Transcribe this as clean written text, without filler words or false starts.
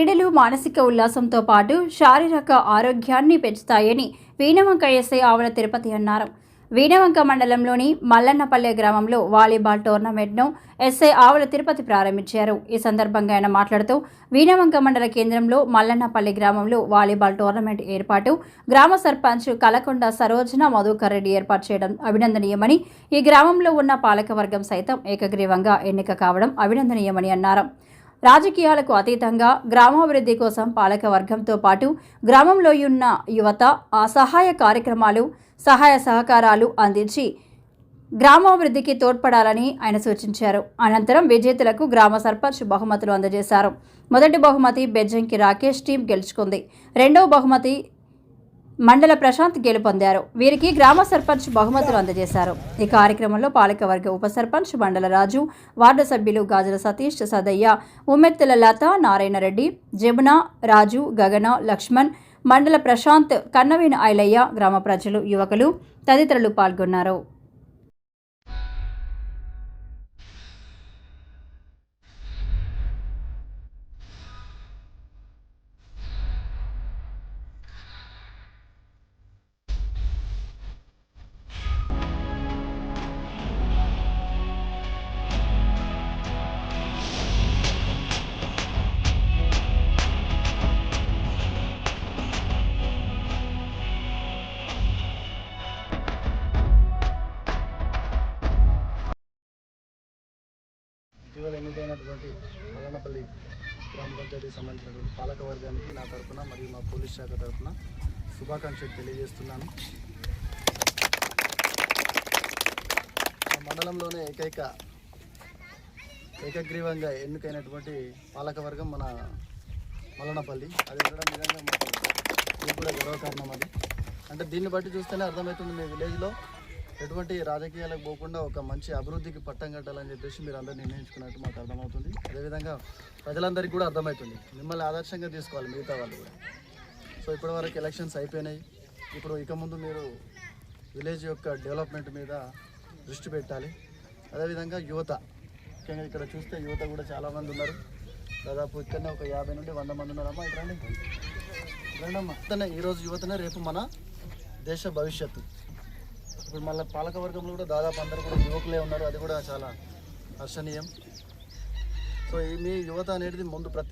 క్రీడలు మానసిక ఉల్లాసంతో పాటు శారీరక ఆరోగ్యాన్ని పెంచుతాయని వీణవంక ఎస్ఐ ఆవుల తిరుపతి అన్నారు. వీణవంక మండలంలోని మల్లన్నపల్లె గ్రామంలో వాలీబాల్ టోర్నమెంట్ను ఎస్ఐ ఆవుల తిరుపతి ప్రారంభించారు. ఈ సందర్భంగా ఆయన మాట్లాడుతూ వీణవంక మండల కేంద్రంలో మల్లన్నపల్లె గ్రామంలో వాలీబాల్ టోర్నమెంట్ ఏర్పాటు గ్రామ సర్పంచ్ కలకొండ సరోజన మధుకర్ రెడ్డి ఏర్పాటు చేయడం అభినందనీయమని, ఈ గ్రామంలో ఉన్న పాలకవర్గం సైతం ఏకగ్రీవంగా ఎన్నిక కావడం అభినందనీయమని అన్నారు. రాజకీయాలకు అతీతంగా గ్రామాభివృద్ధి కోసం పాలకవర్గంతో పాటు గ్రామంలో ఉన్న యువత ఆ సహాయ కార్యక్రమాలు సహాయ సహకారాలు అందించి గ్రామాభివృద్ధికి తోడ్పడాలని ఆయన సూచించారు. అనంతరం విజేతలకు గ్రామ సర్పంచ్ బహుమతులు అందజేశారు. మొదటి బహుమతి బెజ్జంకి రాకేష్ టీం గెలుచుకుంది. రెండవ బహుమతి మండల ప్రశాంత్ గెలుపొందారు. వీరికి గ్రామ సర్పంచ్ బహుమతులు అందజేశారు. ఈ కార్యక్రమంలో పాలకవర్గ ఉప సర్పంచ్ మండల రాజు, వార్డు సభ్యులు గాజుల సతీష్, సదయ్య, ఉమ్మెత్తెల లత, నారాయణరెడ్డి, జమున, రాజు, గగన, లక్ష్మణ్, మండల ప్రశాంత్, కన్నవీన ఐలయ్య, గ్రామ ప్రజలు, యువకులు తదితరులు పాల్గొన్నారు. ఇటీవల ఎన్నికైనటువంటి మల్లన్నపల్లి గ్రామ పంచాయతీకి సంబంధించినటువంటి పాలకవర్గానికి నా తరఫున మరియు మా పోలీస్ శాఖ తరఫున శుభాకాంక్షలు తెలియజేస్తున్నాను. మా మండలంలోనే ఏకగ్రీవంగా ఎన్నికైనటువంటి పాలకవర్గం మన మల్లన్నపల్లి, అది కూడా నిజంగా మాకు కూడా గర్వకారణం. అది అంటే దీన్ని బట్టి చూస్తేనే అర్థమవుతుంది, మీ విలేజ్లో ఎటువంటి రాజకీయాలకు పోకుండా ఒక మంచి అభివృద్ధికి పట్టం కట్టాలని చెప్పేసి మీరు అందరూ నిర్ణయించుకున్నట్టు మాకు అర్థమవుతుంది. అదేవిధంగా ప్రజలందరికీ కూడా అర్థమవుతుంది, మిమ్మల్ని ఆదర్శంగా తీసుకోవాలి మిగతా వాళ్ళు కూడా. సో ఇప్పటివరకు ఎలక్షన్స్ అయిపోయినాయి. ఇప్పుడు ఇక ముందు మీరు విలేజ్ యొక్క డెవలప్మెంట్ మీద దృష్టి పెట్టాలి. అదేవిధంగా యువత, ముఖ్యంగా ఇక్కడ చూస్తే యువత కూడా చాలామంది ఉన్నారు. దాదాపు ఇక్కడనే ఒక 50 నుండి 100 మంది ఉన్నారమ్మా. ఇక్కడమ్మా ఈరోజు యువతనే రేపు మన దేశ భవిష్యత్తు. ఇప్పుడు మళ్ళీ పాలకవర్గంలో కూడా దాదాపు అందరూ కూడా యువకులే ఉన్నారు, అది కూడా చాలా హర్షణీయం. సో మీ యువత అనేది ముందు ప్రతి